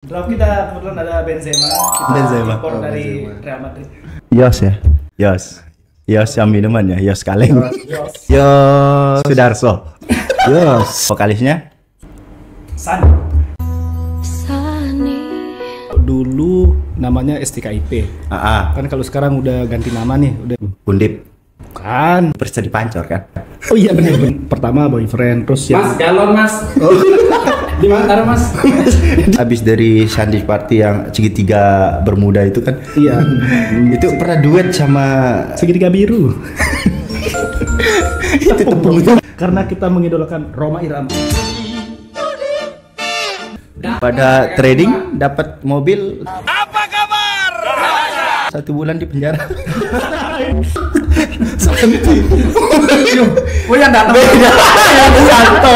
Draft kita kebetulan ada Benzema. Benzema. Impor dari Real Madrid. Yos ya. Yos yang minuman ya. Yos Kaleng. Yos Sudarso. Yos. Vokalisnya San. Dulu namanya STKIP. Kan kalau sekarang udah ganti nama nih, udah Undip. bukan. Perisa dipancor kan? Oh iya benar. Pertama boyfriend, terus Mas, galon mas. Di mana taruh mas? Habis dari Shandy Party yang segitiga bermuda itu kan? iya. Itu pernah duet sama Segitiga biru. itu tepung itu. Karena kita mengidolakan Roma Irama. Pada trading dapat mobil. Apa kabar? 1 bulan di penjara. Oh yang datang. Santo.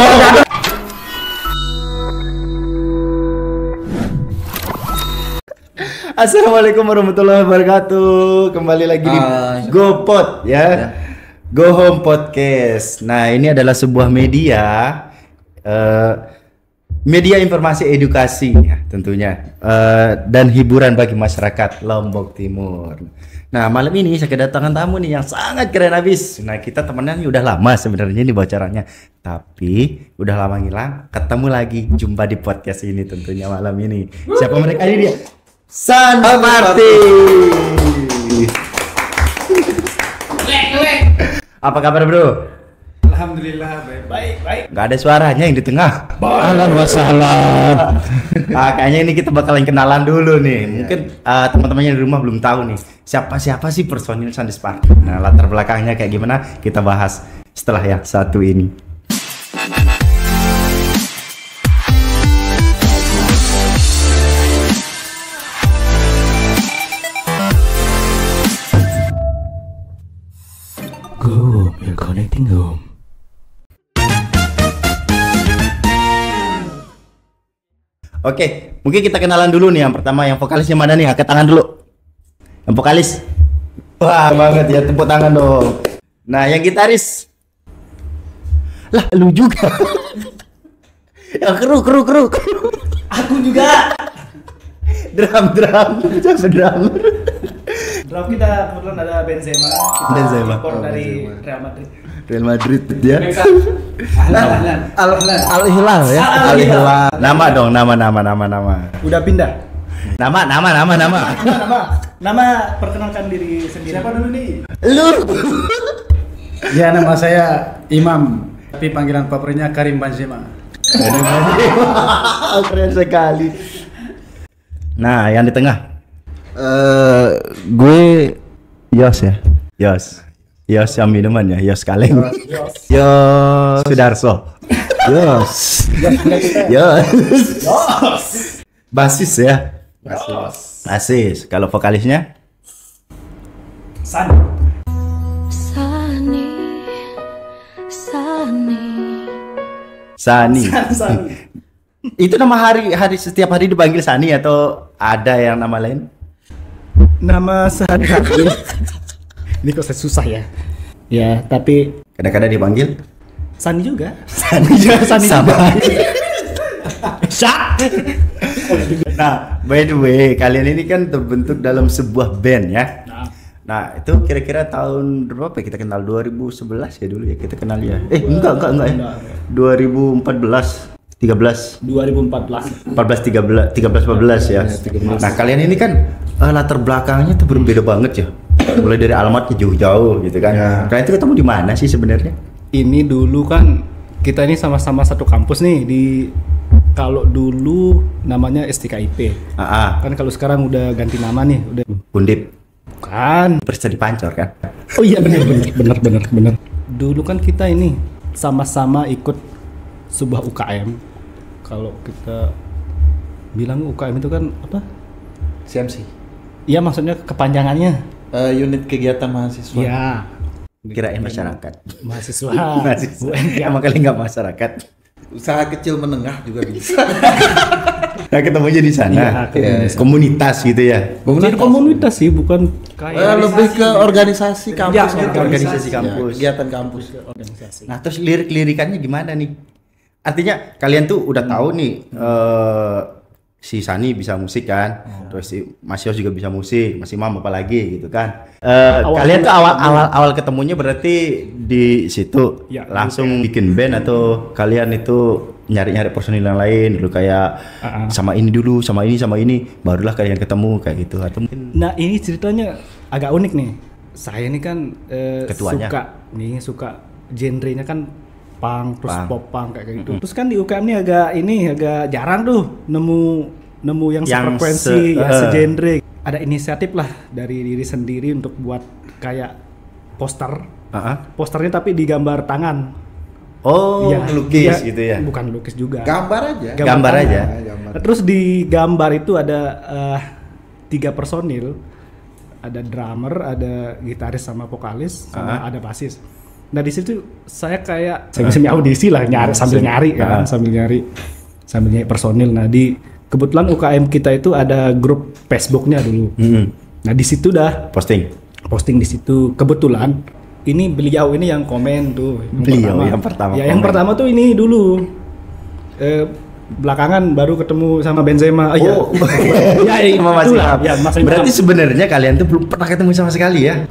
Assalamualaikum warahmatullahi wabarakatuh. Kembali lagi di GoPod ya. Go Home Podcast. Nah, ini adalah sebuah media informasi edukasi ya, tentunya dan hiburan bagi masyarakat Lombok Timur. Nah, malam ini saya kedatangan tamu nih yang sangat keren habis. Nah, kita temenan udah lama sebenarnya ini bocorannya, tapi udah lama ngilang. Ketemu lagi, jumpa di podcast ini tentunya malam ini. Siapa mereka ini dia? Shandy Party. Apa kabar bro? Alhamdulillah baik. Gak ada suaranya yang di tengah. Ahlan wa sahlan. Kayaknya ini kita bakalan kenalan dulu nih. Mungkin teman-temannya di rumah belum tahu nih siapa sih personil Shandy Party. Nah, latar belakangnya kayak gimana kita bahas setelah yang satu ini. Go, you're connecting home. Oke, mungkin kita kenalan dulu nih. Yang pertama yang vokalisnya mana nih? Angkat tangan dulu. Yang vokalis. Wah, banget ya, tepuk tangan dong. Nah, yang gitaris. Lah, lu juga. Yang kru. Aku juga. Drum. Draft kita kebetulan ada Benzema. Benzema. Impor dari Real Madrid. Real Madrid ya. Ahlan. Al-Hilal ya. Al-Hilal. Nama dong, nama. Udah pindah. Nama. Nama perkenalkan diri sendiri. Siapa dulu nih? Lu. Ya nama saya Imam, tapi panggilan favoritnya Karim Benzema. Keren sekali. Nah, yang di tengah. Gue Yos ya. Yos yang minuman ya, Yos Kaleng. Yos Sudarso. Yos. Basis ya. Basis. Kalau vokalisnya San. Sani. Itu nama hari setiap hari dipanggil Sani atau ada yang nama lain? Nama sehari-hari. Ini kok susah ya. Ya, tapi Kadang-kadang dipanggil Sani juga. Sani juga. Sama. Syak. Nah, by the way, kalian ini kan terbentuk dalam sebuah band ya. Nah, itu kira-kira tahun berapa kita kenal? 2011 ya dulu ya kita kenal ya. Enggak ya. 2014, 13, 2014. 14 ya. Nah, kalian ini kan latar belakangnya tuh berbeda banget ya. Mulai dari alamatnya jauh-jauh gitu kan. Ya. Kalian itu ketemu di mana sih sebenarnya? Ini dulu kan kita ini sama-sama satu kampus nih di, kalau dulu namanya STKIP. Kan kalau sekarang udah ganti nama nih, udah Undip. bukan. Perisa dipancor kan? Oh iya benar. Dulu kan kita ini sama-sama ikut sebuah UKM. Kalau kita bilang UKM itu kan apa? CMC. Iya, maksudnya kepanjangannya. Unit kegiatan mahasiswa. Iya. Kirain masyarakat. Mahasiswa. Emang kali nggak masyarakat. Usaha kecil menengah juga bisa. Nah, ketemunya di sana. Iya, Komunitas gitu ya. Komunitas sih, bukan kayak Lebih ke organisasi kampus. Ya, organisasi kampus. Kegiatan kampus. organisasi. Nah, terus lirik-lirikannya gimana nih? Artinya kalian tuh udah tahu nih si Sani bisa musik kan, terus si Mas Yos juga bisa musik, Mas Imam apalagi gitu kan. Kalian tuh awal ketemunya berarti di situ Ya, langsung bikin band atau kalian itu nyari personil yang lain dulu kayak sama ini dulu, sama ini, barulah kalian ketemu kayak gitu atau mungkin Nah ini ceritanya agak unik nih. Saya ini kan Ketuanya. suka genrenya kan punk, terus Punk. pop punk kayak gitu. Terus kan di UKM ini agak jarang tuh nemu yang sefrekuensi, segenre. Ada inisiatif lah dari diri sendiri untuk buat kayak poster. Posternya tapi digambar tangan. Iya, lukis iya, gitu ya. Bukan lukis juga. Gambar aja. Gambar tangan. aja. Gambar. Terus di gambar itu ada 3 personil, ada drummer, ada gitaris sama vokalis, sama ada basis. Nah di situ saya kayak semi audisi lah, sambil nyari personil. Nah di kebetulan UKM kita itu ada grup Facebooknya dulu. Nah di situ dah posting di situ. Kebetulan ini beliau ini yang komen tuh. Yang pertama. Ya yang pertama tuh ini dulu. Belakangan baru ketemu sama Benzema. Ya, sama Mas itulah. Imam. Ya, Mas Imam. Berarti sebenarnya kalian tuh belum pernah ketemu sama sekali ya?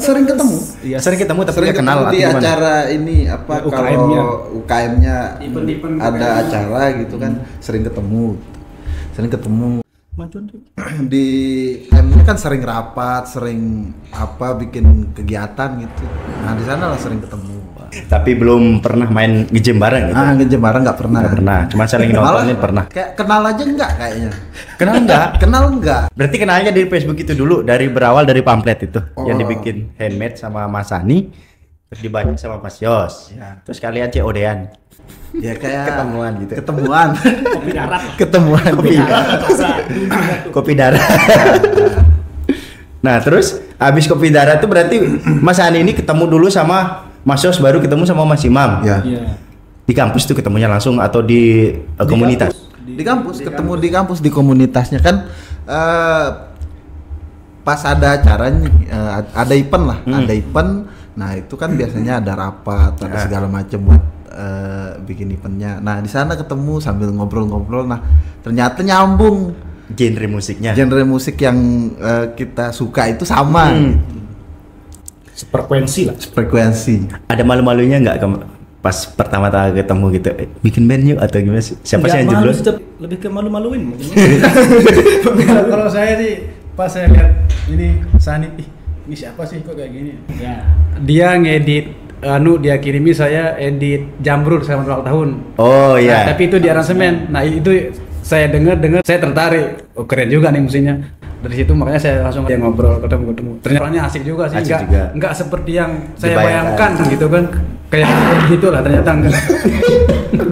Sering ketemu. Iya, Sering ketemu tapi Sering nggak kenal ketemu di atau gimana? acara ini apa Ya, UKM-nya. kalau UKM-nya Event-event ada UKM. acara gitu kan sering ketemu Majuan tuh. di M kan sering rapat, sering apa bikin kegiatan gitu. Nah di sana lah sering ketemu. Tapi belum pernah main nge-gym bareng gitu? Nge-gym bareng nggak pernah. Nggak pernah, cuma saling nontonin pernah. Kayak kenal aja enggak kayaknya. Kenal nggak? Kenal enggak? Berarti kenalnya dari Facebook itu dulu, berawal dari pamflet itu yang Oh. dibikin handmade sama Mas Sani, terus dibaca sama Mas Yos. Ya. Terus kalian COD-an. Ya kayak Ketemuan gitu. Ketemuan. Kopi darat. Ketemuan. Kopi darah. Nah, terus habis kopi darah itu berarti Mas Sani ini ketemu dulu sama Mas Yos, baru ketemu sama Mas Imam. Ya. Iya. Di kampus tuh ketemunya langsung atau di komunitas? Di kampus, ketemu di kampus di komunitasnya kan pas ada acaranya ada event lah, ada event. Nah, itu kan biasanya ada rapat, ada segala macam buat bikin eventnya. Nah, di sana ketemu sambil ngobrol-ngobrol. Nah, ternyata nyambung Genre musiknya. genre musik yang kita suka itu sama gitu. Frekuensi lah. Frekuensi. Ada malu-malunya nggak pas pertama-tama ketemu gitu? Bikin band yuk atau gimana sih? Siapa sih yang Nggak malu jeblos? sih, tapi lebih ke malu-maluin mungkin. Kalau saya sih pas saya lihat ini Sani, ini siapa sih kok kayak gini? Ya. Dia ngedit dia kirimi saya edit Jamrud selama 2 tahun. Oh iya. Nah, tapi itu di aransemen. Nah, itu saya dengar saya tertarik. Oh, keren juga nih musiknya. Dari situ makanya saya langsung dia ngobrol ketemu. Ternyata orangnya asik juga sih. Asik juga. Enggak seperti yang saya Dibayangkan. bayangkan gitu kan. Kayak gitulah ternyata enggak.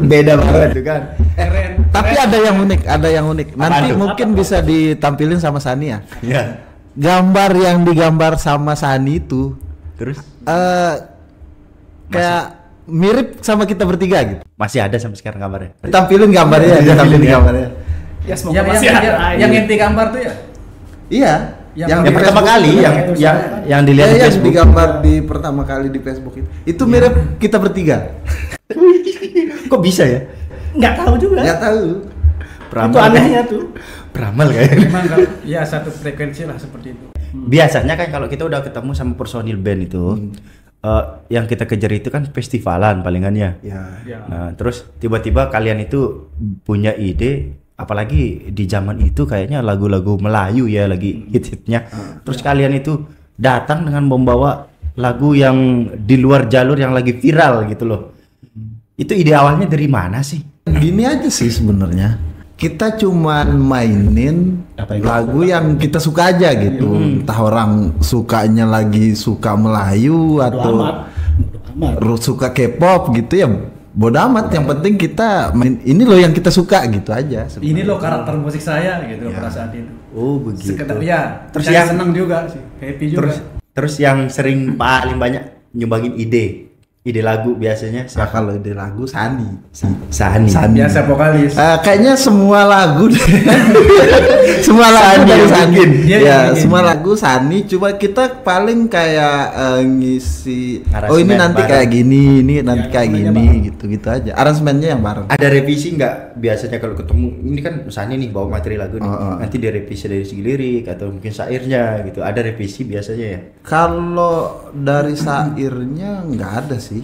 Beda banget tuh kan. Keren. Tapi ada yang unik. Nanti tuh? mungkin bisa ditampilin sama Sani ya. Iya. Gambar yang digambar sama Sani itu Terus kayak mirip sama kita bertiga gitu. masih ada sampai sekarang kabarnya. Tampilin gambarnya, tampilin gambarnya. Ya semoga Yang masih ada. yang inti gambar tuh ya. Iya. Yang Yang pertama Facebook kali itu kan. yang dilihat di yang Facebook. digambar di pertama kali di Facebook itu mirip kita bertiga. Kok bisa ya? Nggak tahu juga. Nggak tahu. Itu anehnya tuh. Peramal kayaknya. Memang kalau ya satu frekuensi lah seperti itu. Biasanya kan kalau kita udah ketemu sama personil band itu, yang kita kejar itu kan festivalan palingannya. Ya. Ya. Nah, terus tiba-tiba kalian itu punya ide, apalagi di zaman itu kayaknya lagu-lagu Melayu ya lagi hit-hitnya. Terus kalian itu datang dengan membawa lagu yang di luar jalur yang lagi viral gitu loh. Itu ide awalnya dari mana sih? Gini aja sih sebenarnya. Kita cuman mainin lagu yang kita suka aja gitu. Entah orang sukanya lagi suka Melayu atau suka K-pop gitu ya. Bodo amat, yang penting kita main ini loh yang kita suka gitu aja. Ini loh karakter musik saya gitu pada saat itu. Oh begitu. Sekedar ya, Terus saya seneng juga sih, happy juga. Terus yang sering paling banyak nyumbangin ide ide lagu biasanya? Nah, kalau ide lagu Sani. Sani. Biasa vokalis. Kayaknya semua lagu semua lagu dari Sani. Ya, semua lagu Sani. Cuma kita paling kayak ngisi. Oh ini nanti bareng. Kayak gini, ini nanti kayak gini, gitu-gitu aja. Aransemennya yang bareng. Ada revisi nggak biasanya kalau ketemu? Ini kan Sani nih bawa materi lagu nih. Nanti direvisi dari segi lirik atau mungkin syairnya gitu. Ada revisi biasanya ya? Kalau dari syairnya nggak ada sih.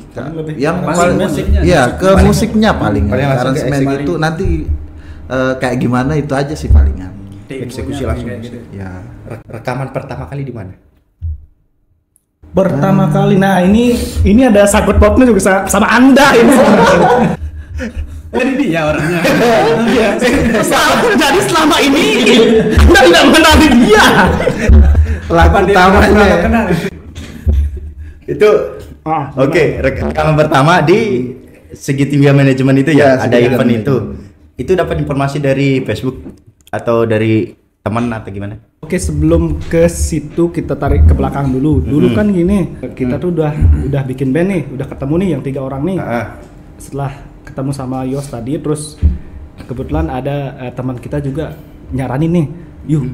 Yang paling musiknya. Iya, ke musiknya paling. Aransemen itu nanti kayak gimana itu aja sih palingan. Eksekusi langsung. Gitu. Ya. Rekaman pertama kali di mana? Pertama kali. Nah, ini ada sangkut pautnya juga sama Anda ini. Jadi dia orangnya. Jadi selama ini Anda tidak mengenali dia. Lagu utamanya. Itu Oke, rekaman pertama di Segitiga Manajemen itu ya, ada event itu. Itu dapat informasi dari Facebook atau dari teman atau gimana? Oke, sebelum ke situ kita tarik ke belakang dulu. Dulu kan gini, kita tuh udah bikin band nih, udah ketemu nih yang 3 orang nih. Setelah ketemu sama Yos tadi, terus kebetulan ada teman kita juga nyaranin nih, yuk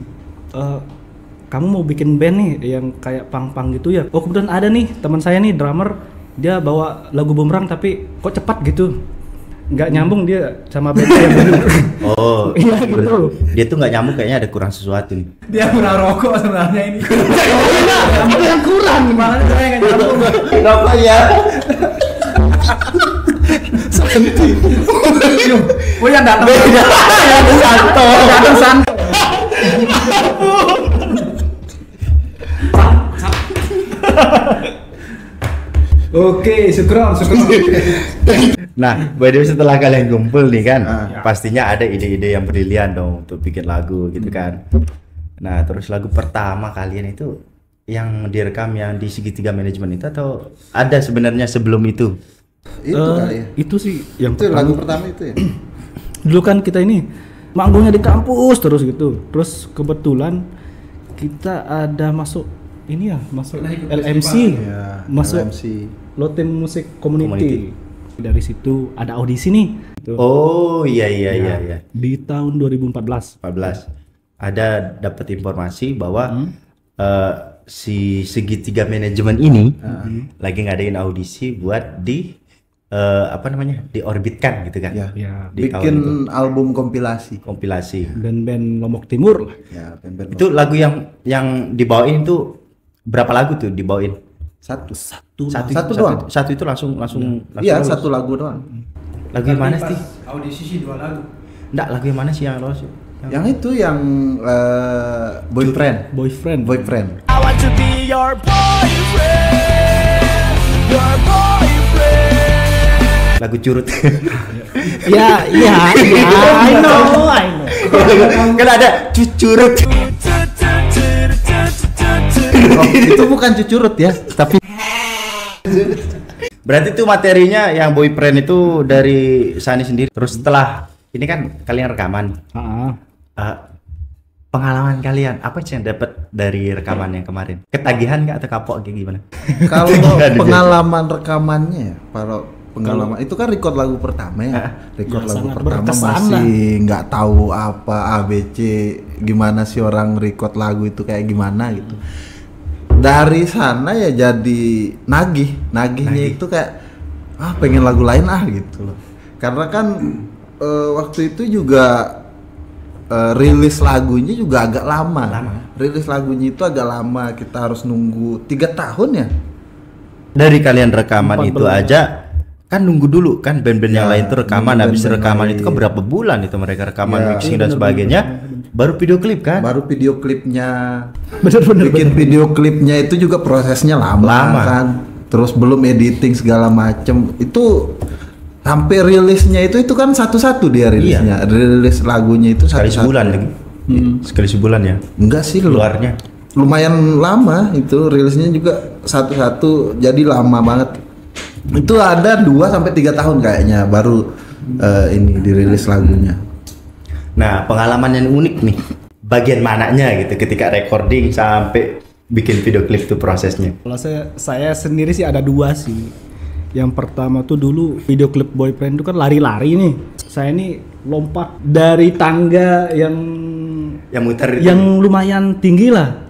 kamu mau bikin band nih yang kayak pang-pang gitu ya? Oh kebetulan ada nih teman saya nih drummer, dia bawa lagu Bumerang tapi kok cepat gitu, nggak nyambung dia sama band yang dulu. Oh iya betul. Dia tuh nggak nyambung, kayaknya ada kurang sesuatu nih. Dia kurang rokok sebenarnya ini. Apa yang kurang? Makanya saya nggak nyambung. Kenapa ya? Santi. Oh yang datang. Santo. Datang Santo. Oke, syukur. Nah, by the way, setelah kalian kumpul nih kan, pastinya ada ide-ide yang brilian dong untuk bikin lagu gitu kan. Nah, terus lagu pertama kalian itu yang direkam yang di Segitiga Manajemen itu atau ada sebenarnya sebelum itu? Itu kali ya. Itu sih yang itu lagu pertama itu ya. Dulu kan kita ini manggungnya di kampus terus gitu. Terus kebetulan kita ada masuk ini ya, masuk LMC. Ya, masuk LMC. Lotte Music Community. Dari situ ada audisi nih. Oh iya. Di tahun 2014. Ada dapat informasi bahwa si Segitiga Manajemen ini lagi ngadain audisi buat diorbitkan gitu kan? Ya. Bikin album kompilasi. Band-band Lombok Timur lah. Ya, band-band Itu lagu yang dibawain itu berapa lagu tuh dibawain? Satu doang. Satu itu langsung Iya, lulus. satu lagu doang. Lagu yang mana sih? Audisi sih 2 lagu. Enggak, lagu yang mana sih yang lolos? Yang itu yang boyfriend. I want to be your boyfriend. Lagu curut. Ya, I know. Kan ada curut. Oh, itu bukan cucurut ya, tapi berarti itu materinya yang boyfriend itu dari Sani sendiri. Terus setelah ini kan kalian rekaman. Pengalaman kalian apa sih yang dapat dari rekaman yang kemarin? Ketagihan nggak atau kapok kayak gimana? kalau pengalaman rekamannya ya, pengalaman itu kan record lagu pertama ya. Record lagu pertama masih nggak tahu apa ABC, gimana sih orang record lagu itu kayak gimana gitu. Dari sana ya jadi nagihnya itu kayak pengen lagu lain gitu loh. Karena kan waktu itu juga rilis lagunya juga agak lama. Rilis lagunya itu agak lama, kita harus nunggu 3 tahun ya. Dari kalian rekaman itu aja kan nunggu dulu kan band-band yang lain tuh rekaman, habis rekaman itu kan berapa bulan itu mereka rekaman, mixing dan sebagainya. Baru video klip kan? Baru video klipnya. Bener. Bikin video klipnya itu juga prosesnya lama kan. Terus belum editing segala macem. Itu hampir rilisnya itu kan satu-satu dia rilisnya. Iya. Rilis lagunya itu sekali satu-satu. Sebulan lagi. Sekali sebulan ya? Enggak sih, luarnya. Lumayan lama itu rilisnya juga satu-satu, jadi lama banget. Itu ada 2 sampai 3 tahun kayaknya baru ini dirilis lagunya. Nah, pengalaman yang unik nih, bagian mananya gitu ketika recording sampai bikin video klip tuh prosesnya? Kalau saya sendiri sih ada 2 sih. Yang pertama tuh dulu video klip Boyfriend itu kan lari-lari nih. Saya ini lompat dari tangga yang muter itu. yang lumayan tinggi lah.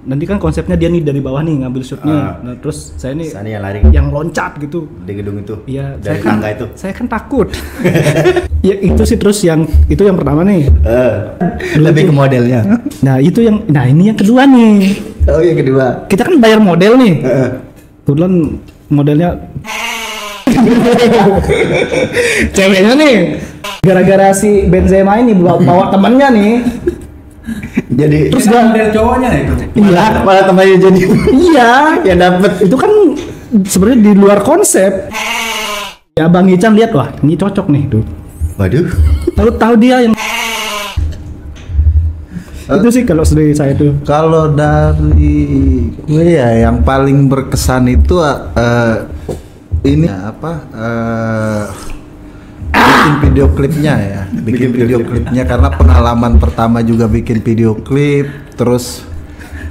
Nanti kan konsepnya dia nih dari bawah nih ngambil shootnya. Nah terus saya nih Sana yang lari yang loncat gitu di gedung itu. Iya, dari tangga itu. Saya kan takut. Ya itu sih, terus yang itu yang pertama nih. Lebih ke modelnya. Nah ini yang kedua nih. Oh yang kedua. Kita kan bayar model nih. Kebetulan modelnya ceweknya nih. Gara-gara si Benzema ini bawa temannya nih. Jadi Terus Kita dia model cowoknya itu. iya, malah temannya jadi iya. yang dapet. Itu kan sebenarnya di luar konsep. Ya Bang Ican lihat, wah ini cocok nih tuh. Waduh. Tahu dia yang itu sih kalau dari saya tuh. Kalau dari gue ya yang paling berkesan itu ini bikin video klipnya ya, bikin video klipnya karena pengalaman pertama juga bikin video klip, terus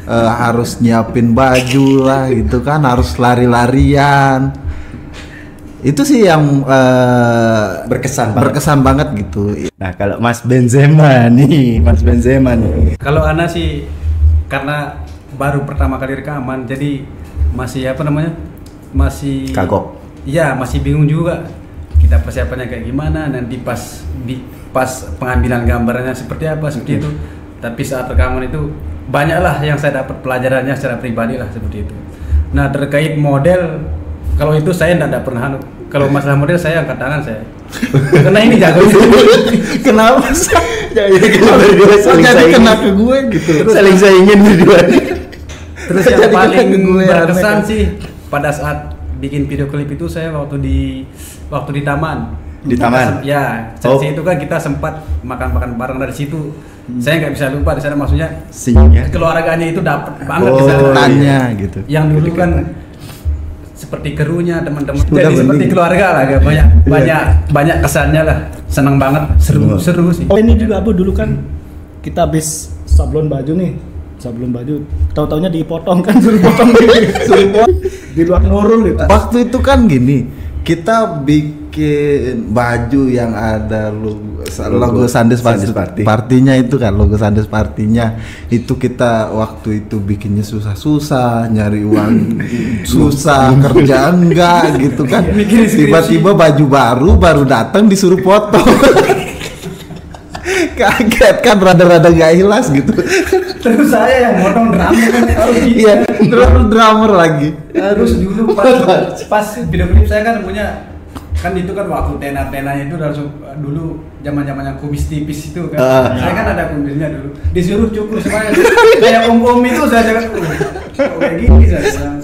harus nyiapin baju lah gitu kan, harus lari-larian. Itu sih yang berkesan banget gitu. Nah kalau Mas Benzema nih, Kalau Ana sih karena baru pertama kali rekaman, jadi masih masih kagok. Iya, masih bingung juga. Kita persiapannya kayak gimana, nanti pas pengambilan gambarnya seperti apa, seperti itu. Tapi saat rekaman itu banyaklah yang saya dapat pelajarannya secara pribadi lah seperti itu. Nah terkait model, kalau itu saya tidak pernah. Kalau masalah model saya angkat tangan saya. Karena ini jago. Kenapa sih? Jadi kita berdua saling Jadi saingin. kena ke gue gitu. Saling saingin berdua. Terus yang paling berkesan sih pada saat bikin video klip itu saya waktu di taman. Di taman? Ya, dari situ kan kita sempat makan bareng dari situ. Saya nggak bisa lupa di sana, maksudnya Sinyalnya. keluarganya itu dapat banget di Oh, sana. Tanya gitu. Yang dulu kan seperti kerunya teman-teman, Udah jadi seperti bening. keluarga lah, banyak kesannya lah, senang banget, seru sih. Oh ini juga Abu, dulu kan kita habis sablon baju nih, tahu-taunya dipotong kan, suruh potong di luar nurul gitu. Waktu itu kan gini, kita bikin baju yang ada logo Sandes Party. Partinya itu kan, logo Sandes Partinya itu kita waktu itu bikinnya susah-susah, nyari uang susah, kerja enggak gitu kan. Tiba-tiba baju baru datang disuruh potong. Kaget kan, rada-rada gak jelas gitu. Terus saya yang motong drummer kan harus gitu. Iya, drummer lagi. Terus dulu pas video klip saya kan punya, kan itu kan waktu tena-tenanya itu langsung dulu zaman-zamannya kumis tipis itu kan. Saya kan ada kumisnya dulu. Disuruh cukur semuanya. Kayak om-om itu saya kan kayak gini saya.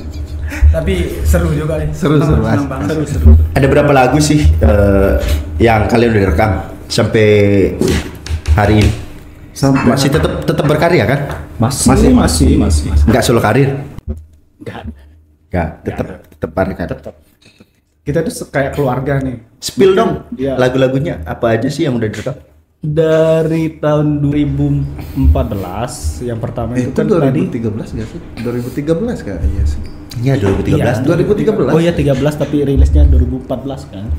Tapi seru juga nih. Seru. Ada berapa lagu sih yang kalian udah rekam sampai hari ini? Masih tetap berkarya kan? Masih. Enggak solo karir? Enggak. Tetap berkarya. Kita tuh kayak keluarga nih. Spill dong, Iya. lagu-lagunya apa aja sih yang udah direkam? Dari tahun 2014 yang pertama itu Itu kan tadi. 2013 nggak sih? 2013 kayaknya sih. Iya 2013. 2013. Oh iya 13 tapi rilisnya 2014 kan?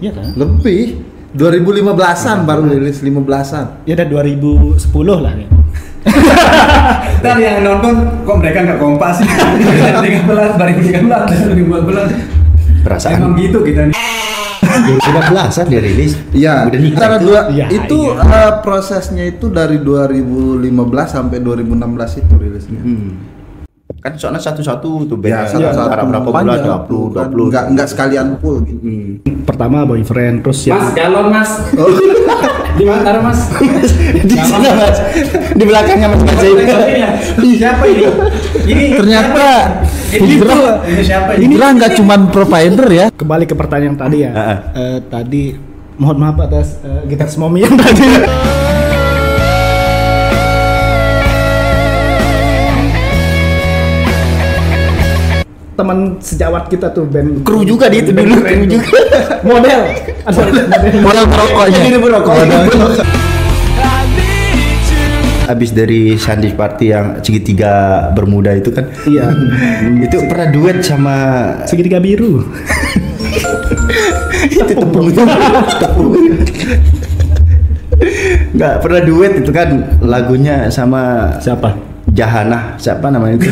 Iya kan? Lebih. 2015-an baru rilis 15-an. Ya udah 2010 lah ya. Ntar yang nonton kok mereka nggak kompas. 2013 Perasaan emang gitu kita nih. 2015-an dia rilis. Iya, Udah nikah antara itu. dua Iya, itu iya. prosesnya itu dari 2015 sampai 2016 itu rilisnya. Kan soalnya satu-satu tuh Ya, beda. satu-satu Antara berapa bulan panjang. upload. Enggak sekalian full gitu. Pertama Boyfriend, terus yang Mas, galon mas. Di mana taruh mas? Di sana Mas. Di belakangnya Mas Mas ini. Siapa ini? Ini Ternyata ini siapa ini? Hijrah nggak cuman provider ya. kembali ke pertanyaan yang tadi ya. Heeh. Tadi mohon maaf atas gitar Momi yang tadi. Teman sejawat kita tuh band Kru juga di itu dulu, kru juga. model ada Modal perokoknya. Jadi perokok. I need you abis dari Sandi Party yang segitiga bermuda itu kan. Iya. Itu pernah duet sama Segitiga biru. itu tepung. Nggak pernah duet itu kan lagunya sama Siapa? Jahana, siapa namanya itu?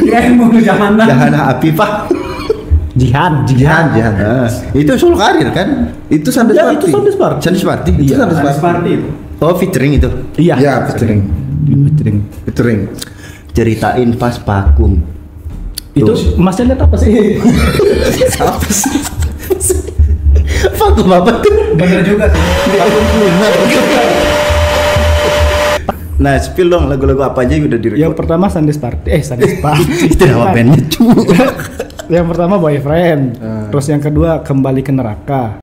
Jangan. Jahana Afifah. Jihan. Nah, itu solo karir kan? Itu Sandes Ya, Party. itu Sandes Party. Sandes Party. Itu Sandes Sandes Party. Party itu. Oh, featuring itu. Iya. Ya, featuring. Featuring. Ceritain pas vakum. Itu Masnya lihat apa sih? Apa sih? Vakum apa tuh? Bener juga sih. Nah, spill dong lagu-lagu apa aja yang udah direkod. Yang pertama Sandes Party. Sandes Party. Itu nama bandnya cuy. Yang pertama Boyfriend. Terus yang kedua Kembali ke Neraka.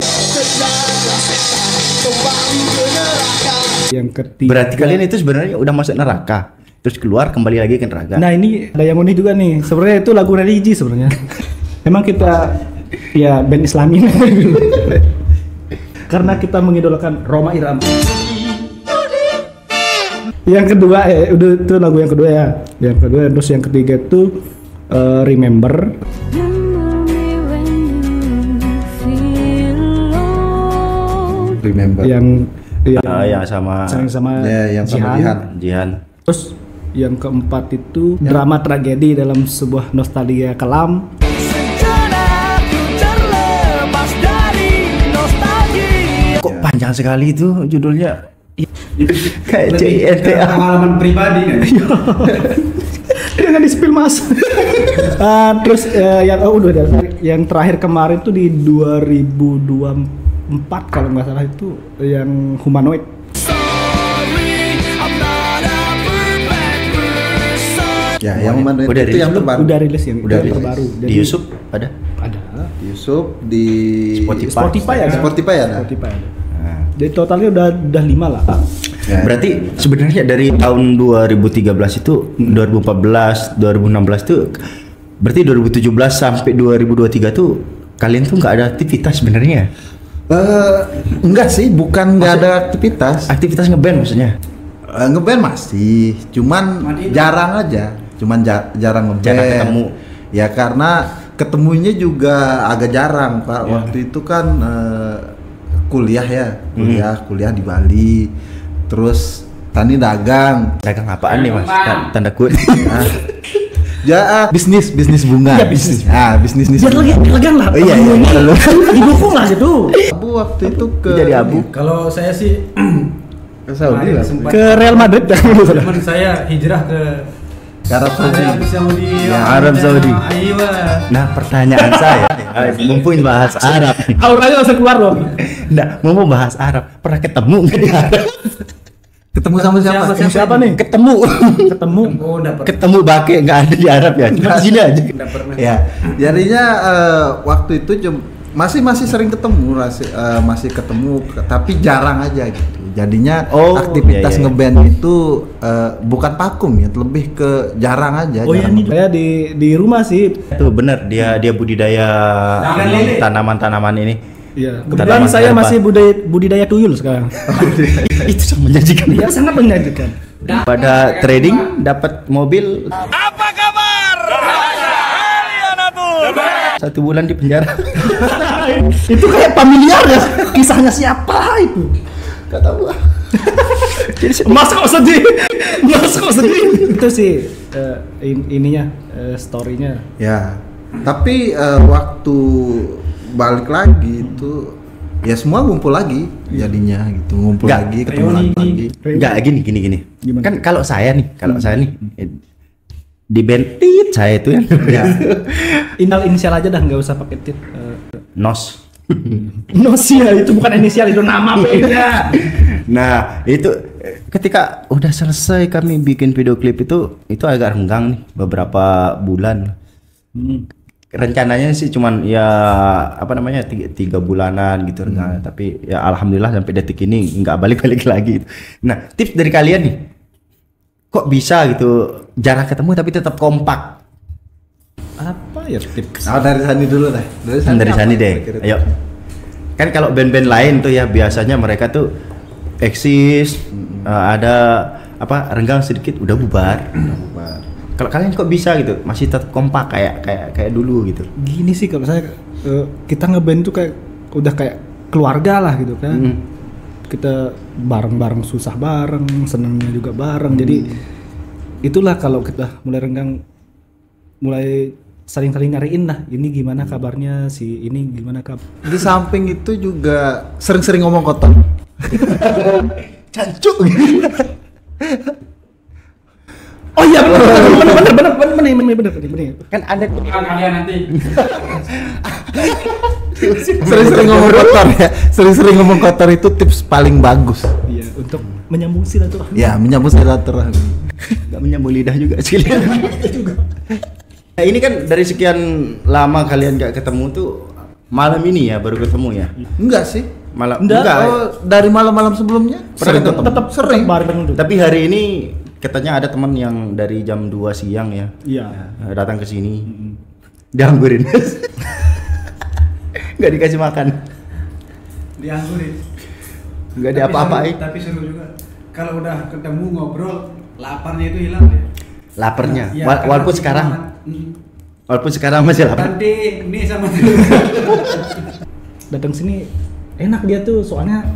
Yang ketiga. Berarti kalian itu sebenarnya udah masuk neraka, terus keluar kembali lagi ke neraka. Nah ini ada yang unik juga nih. Sebenarnya itu lagu religi sebenarnya. Emang kita ya band Islami. Karena kita mengidolakan Rhoma Irama. Yang kedua udah itu lagu yang kedua ya. Yang kedua terus yang ketiga itu Remember. Remember. Yang Yang sama Ya, yang sama Jihan. Terus yang keempat itu drama tragedi dalam sebuah nostalgia kelam. Kok panjang sekali itu judulnya? Kayak CINTA. Pengalaman pribadi kan. Jangan di-spill mas. Terus yang terakhir kemarin tuh di 2024 kalau nggak salah itu yang Humanoid. Ya, yang mana Udah itu yang rilis belum? terbaru. Udah rilis yang Udah rilis. terbaru. Di YouTube ada. Ada. Di YouTube, di Spotify ada. Spotify ada. Spotify ada. Nah, Jadi totalnya udah 5 lah. Ya. berarti sebenarnya dari tahun 2013 itu 2014, 2016 tuh berarti 2017 sampai 2023 tuh kalian tuh nggak ada aktivitas sebenarnya. Enggak sih, bukan nggak ada aktivitas. Aktivitas ngeband maksudnya. Ngeband masih, cuman jarang aja. Jarang ngeband. Jarang ketemu. Ya karena ketemunya juga agak jarang, Pak. Waktu itu kan kuliah ya, kuliah di Bali. Terus Tani dagang. Dagang apaan nih mas? Tanda kutip. Bisnis bunga. Iya, bisnis. Bisnis Biar elegan lah. Oh iya. Didukung lah gitu. Abu waktu itu ke Jadi abu. Kalau saya sih ke Saudi lah. sempat Ke Real Madrid dah dulu. teman saya hijrah ke Arab Saudi. Arab Saudi. Ya, Arab Saudi. Iya. Nah pertanyaan saya, mumpung bahas Arab. Auranya langsung keluar loh. Nah, mau bahas Arab, pernah ketemu nggak di Arab? Ketemu sama siapa? Siapa nih? Ketemu, Oh, enggak pernah. ketemu bake nggak ada di Arab ya? Cuma di sini aja. Enggak pernah. Ya, jadinya waktu itu masih sering ketemu, masih ketemu, tapi jarang aja gitu. Jadinya aktivitas iya. ngeband itu bukan vakum ya, lebih ke jarang aja. Oh ya jarang nih saya di rumah sih. Itu bener dia budidaya Jangan ini, lele. tanaman-tanaman ini. Iya. Tanaman Kebetulan saya herba. masih budidaya tuyul sekarang. Itu sangat menjanjikan. Ya sangat menjanjikan. Pada trading dapat mobil. Apa kabar? Kalian tuh. 1 bulan di penjara. Itu kayak familiar ya. Kisahnya siapa itu? Gak tahu. Mas kok sedih? Mas kok sedih? Itu sih ininya story-nya. Ya, tapi waktu balik lagi itu ya semua ngumpul lagi jadinya gitu, ngumpul Nggak, lagi, ketemu lagi. Enggak gini. Gimana? Kan kalau saya nih, di band tit saya itu kan. Ya. Inisial aja dah, nggak usah pakai tit. Nos. Nosia itu bukan inisial, itu nama beda. Nah, itu ketika udah selesai kami bikin video klip itu agak renggang nih beberapa bulan. Rencananya sih cuman ya apa namanya 3 bulanan gitu renggang, tapi ya alhamdulillah sampai detik ini nggak balik-balik lagi. Nah, tips dari kalian nih, kok bisa gitu jarang ketemu tapi tetap kompak? Apa ya tips? Dari Sani dulu deh. Dari apa Sani deh. kira-kira? Ayo. Kan kalau band-band lain tuh ya biasanya mereka tuh eksis, renggang sedikit udah bubar. Kalau kalian kok bisa gitu, masih tetap kompak kayak dulu gitu? Gini sih kalau saya, kita ngeband tuh kayak udah kayak keluarga lah gitu kan. Kita bareng-bareng susah bareng, senangnya juga bareng. Jadi itulah kalau kita mulai renggang, mulai saling-saling nyariin lah, ini gimana kabarnya, si ini gimana kabar. Di samping itu juga sering-sering ngomong kotor. Cancuk. Oh iya bener. Kan ada Kalian nanti. Sering-sering ngomong kotor ya. Sering-sering ngomong kotor itu tips paling bagus. Iya, untuk menyambung silaturahmi. Ya, menyambung silaturahmi. nggak menyambung lidah juga sekalian. Nah, ini kan dari sekian lama kalian nggak ketemu tuh, malam ini ya baru ketemu ya? Enggak sih. Enggak. Oh, dari malam-malam sebelumnya Sering ketemu. Tetap sering bareng tuh. Tapi hari ini katanya ada teman yang dari jam 2 siang ya, Iya. datang ke sini, dianggurin, nggak dikasih makan, Dianggurin. nggak diapa-apain. Tapi seru juga. Kalau udah ketemu ngobrol, laparnya itu hilang deh. Lapernya, Ya, walaupun sekarang masih lapar. Nanti ini sama Datang sini enak dia tuh, soalnya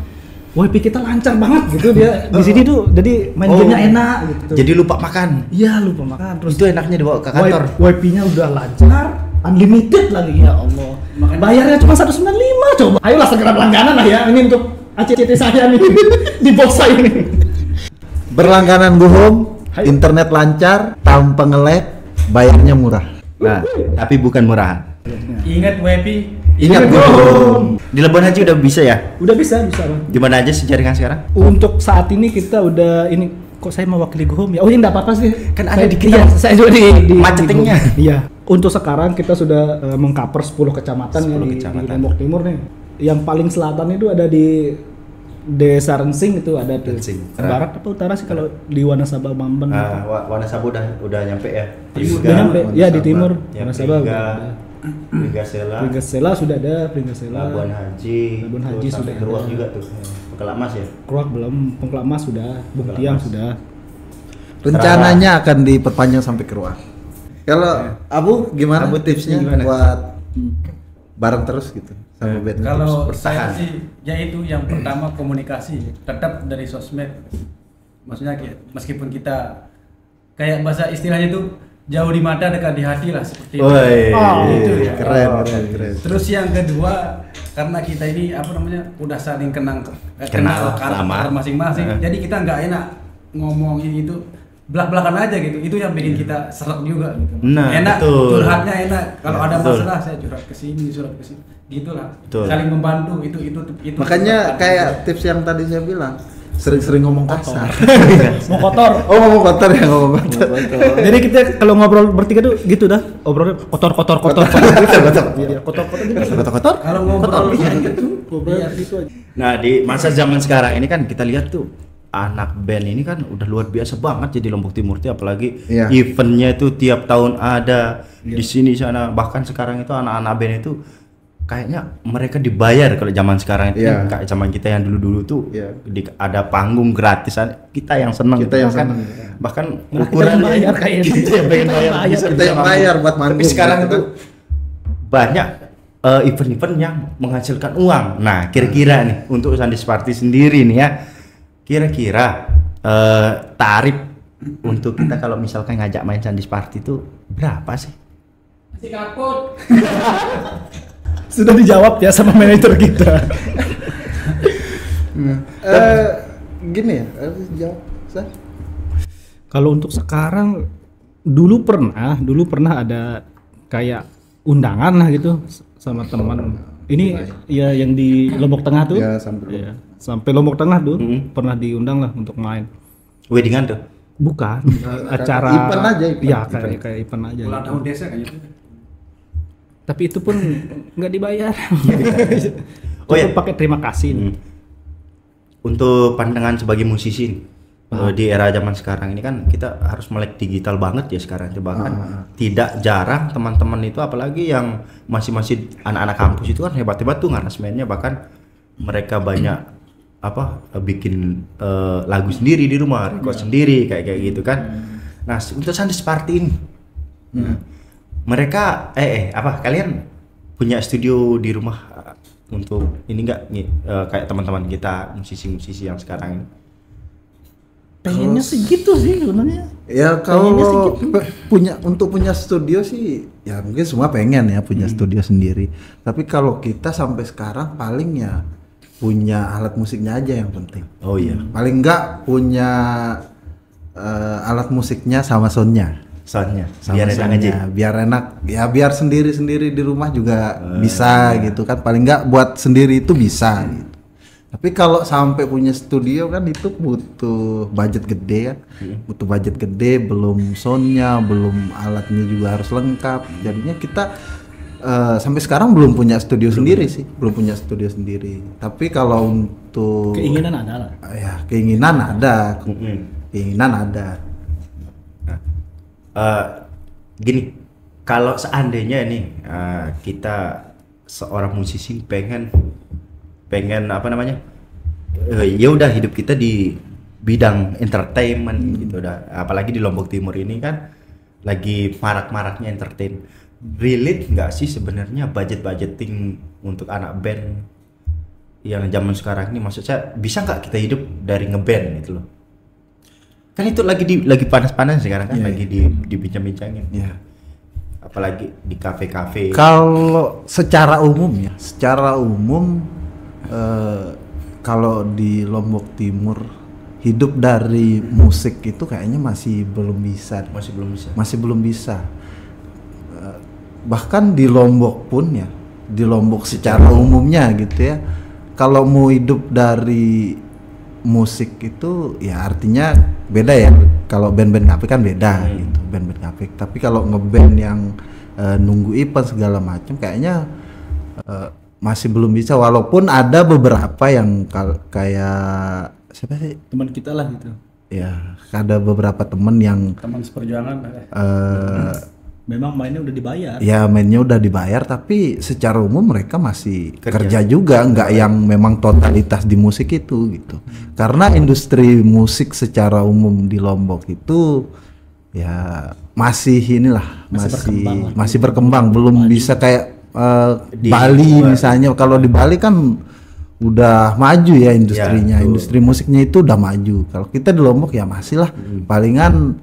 WiFi kita lancar banget gitu, dia di sini tuh jadi main gamenya enak gitu. Jadi lupa makan. Iya, lupa makan. Terus Itu enaknya dibawa ke kantor. WiFi-nya udah lancar, unlimited lagi, ya Allah. Bayarnya cuma 195, coba. Ayolah segera berlangganan lah ya, ini untuk ACCT saya nih di box saya ini. Berlangganan Gohom, internet lancar, tanpa nge-lag, bayarnya murah. Nah, tapi bukan murahan. Ingat WiFi. Ingat Gohom. Di Labuan Haji udah bisa ya? Udah bisa Bang. Di mana aja sih jaringan sekarang? Untuk saat ini kita udah ini, kok saya mewakili Gohom ya? Oh, ini enggak apa-apa sih. Kan ada Saya- di kita. Iya, saya juga di Marketingnya. Iya. Untuk sekarang kita sudah mengcover 10 kecamatan 10 ya di kecamatan. Lombok Timur nih. Yang paling selatan itu ada di Desa Rensing, itu ada tuh. Rensing. Barat apa utara sih kalau di Wanasaba Bamben? Wanasaba udah nyampe ya? Udah nyampe. Ya di timur. Ya, Wanasaba udah Pringga, ada. Pringgasela, Pringgasela sudah ada, Pringgasela. Labuan Haji, Labuan tuh Haji sampai sudah Keruak ada. juga tuh. Kelakmas ya? Keruak belum, Pengkelakmas sudah, Buktiang sudah. Rencananya akan diperpanjang sampai ke Ruang. Kalau Abu gimana Abu tipsnya gimana? buat bareng terus gitu sama band terus Kalau bertahan? saya sih, ya itu yang pertama komunikasi, tetap dari sosmed. Maksudnya meskipun kita kayak bahasa istilahnya itu jauh di mata dekat di hati lah seperti itu. Woi, Itu ya. keren. Terus yang kedua, karena kita ini apa namanya udah saling kenal Kenal karakter lama. masing-masing, jadi kita nggak enak ngomongin itu belak-belakan aja gitu. Itu yang bikin kita serak juga gitu. Nah, enak betul. curhatnya enak. Kalau Ya, ada betul. masalah saya curhat ke sini, gitulah. Betul. Saling membantu itu. Makanya kayak tips yang tadi saya bilang, sering-sering ngomong kasar. Mau kotor. Oh, ngomong kotor ya, ngomong kotor. Jadi kita kalau ngobrol bertiga tuh gitu dah, obrolnya kotor. Iya, kotor gitu. Kotor-kotor? kalau ngobrol gitu. Ngobrol Iya. gitu aja. Nah, di masa zaman sekarang ini kan kita lihat tuh anak band ini kan udah luar biasa banget jadi Lombok Timur tuh, apalagi Iya. eventnya itu tiap tahun ada di sini sana. Bahkan sekarang itu anak-anak band itu kayaknya mereka dibayar. Kalau zaman sekarang itu Iya. kayak zaman kita yang dulu-dulu tuh Iya. ada panggung gratisan, kita yang seneng. Kita yang bahkan, seneng. bahkan Malah kita yang bayar kayaknya. kita yang pengen bayar. Kita yang bayar buat manggung. Tapi sekarang gitu itu banyak event-event yang menghasilkan uang. Nah, kira-kira nih untuk Sandis Party sendiri nih ya, kira-kira tarif untuk kita kalau misalkan ngajak main Sandis Party itu berapa sih? Si kaput. Sudah dijawab ya sama manajer kita. Gini ya, harus jawab. Sah? Kalau untuk sekarang, dulu pernah ada kayak undangan lah gitu sama teman. Ini ya yang di Lombok Tengah tuh. Ya, sampai Iya, sampai Lombok Tengah tuh pernah diundang lah untuk main. Weddingan tuh. Bukan acara event aja, event. Iya, kayak event aja. Ulang tahun desa kayaknya. Tapi itu pun nggak dibayar. Oh ya. Pakai terima kasih. Untuk pandangan sebagai musisi di era zaman sekarang ini kan kita harus melek digital banget ya sekarang itu, bahkan tidak jarang teman-teman itu apalagi yang masih anak-anak kampus itu kan hebat-hebat tuh ngarasmennya, bahkan mereka banyak bikin lagu sendiri di rumah, record sendiri kayak gitu kan. Nah, untuk Sunday Party ini mereka kalian punya studio di rumah untuk ini enggak kayak teman-teman kita musisi-musisi yang sekarang ini? Pengennya segitu sih sebenarnya. Ya kalau untuk punya studio sih ya mungkin semua pengen ya punya studio sendiri. Tapi kalau kita sampai sekarang paling ya punya alat musiknya aja yang penting. Oh iya. Paling enggak punya alat musiknya sama soundnya. Soundnya Sama biar enak soundnya, aja. biar enak ya, biar sendiri di rumah juga bisa gitu kan. Paling enggak buat sendiri itu bisa gitu. Tapi kalau sampai punya studio kan itu butuh budget gede kan. Butuh budget gede, belum soundnya, belum alatnya juga harus lengkap. Jadinya kita sampai sekarang belum punya studio sendiri sih, belum punya studio sendiri. Tapi kalau untuk Keinginan ada lah. ya keinginan ada, keinginan ada. Gini, kalau seandainya nih kita seorang musisi pengen apa namanya, ya udah hidup kita di bidang entertainment gitu, udah apalagi di Lombok Timur ini kan lagi marak-maraknya entertain. Relate nggak sih sebenarnya budgeting untuk anak band yang zaman sekarang ini? Maksudnya bisa nggak kita hidup dari ngeband gitu loh? Kan itu lagi panas-panas sekarang kan, lagi dibincang-bincangin. Ya. Apalagi di kafe-kafe. Kalau secara umum kalau di Lombok Timur hidup dari musik itu kayaknya masih belum bisa. Masih belum bisa. Bahkan di Lombok pun ya, di Lombok secara umumnya gitu ya. Kalau mau hidup dari musik itu ya artinya beda ya. Kalau band-band kafe kan beda gitu, band-band kafe. Tapi kalau ngeband yang nunggu event segala macam kayaknya masih belum bisa, walaupun ada beberapa yang kayak siapa sih Teman kita lah gitu. ya, ada beberapa temen yang Teman seperjuangan. Memang mainnya udah dibayar. ya mainnya udah dibayar, tapi secara umum mereka masih kerja juga, nggak yang memang totalitas di musik itu gitu. Karena industri musik secara umum di Lombok itu ya masih inilah, masih berkembang, belum bisa kayak Bali misalnya. Kalau di Bali kan udah maju ya industrinya, industri musiknya itu udah maju. Kalau kita di Lombok ya masih lah, palingan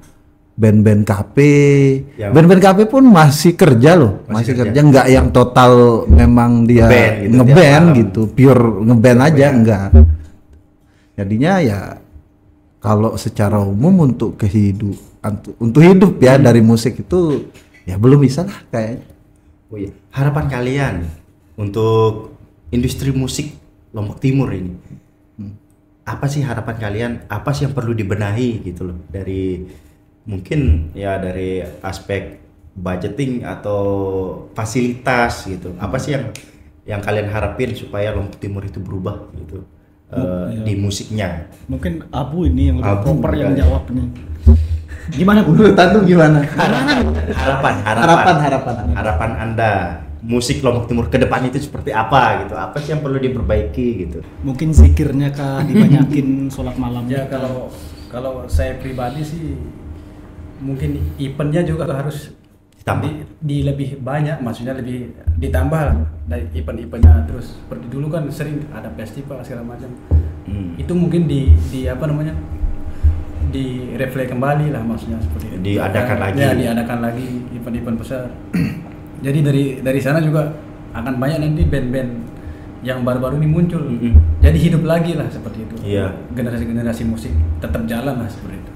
band-band kafe, band-band kafe pun masih kerja loh, masih kerja, nggak yang total memang dia ngeband gitu, pure ngeband aja, enggak. Jadinya ya kalau secara umum untuk hidup ya dari musik itu ya belum bisa lah kayaknya. Oh iya. Harapan kalian untuk industri musik Lombok Timur ini, apa sih harapan kalian? Apa sih yang perlu dibenahi gitu loh, dari mungkin ya dari aspek budgeting atau fasilitas gitu? Apa sih yang kalian harapin supaya Lombok Timur itu berubah gitu di musiknya? Mungkin Abu ini yang lebih proper yang jawab nih. Gimana Bu? Tantu gimana? Harapan Anda musik Lombok Timur ke depan itu seperti apa gitu? Apa sih yang perlu diperbaiki gitu? Mungkin zikirnya kah dibanyakin, sholat malam. Ya kalau saya pribadi sih mungkin eventnya juga harus Ditambah. di lebih banyak, maksudnya lebih ditambah lah dari event-eventnya. Terus seperti dulu kan sering ada festival segala macam. Itu mungkin di apa namanya, di reflect kembali lah, maksudnya seperti itu. Diadakan lagi. Ya, diadakan lagi event-event besar. Jadi dari sana juga akan banyak nanti band-band yang baru-baru ini muncul. Jadi hidup lagi lah seperti itu. Iya. Generasi-generasi musik tetap jalan lah seperti itu.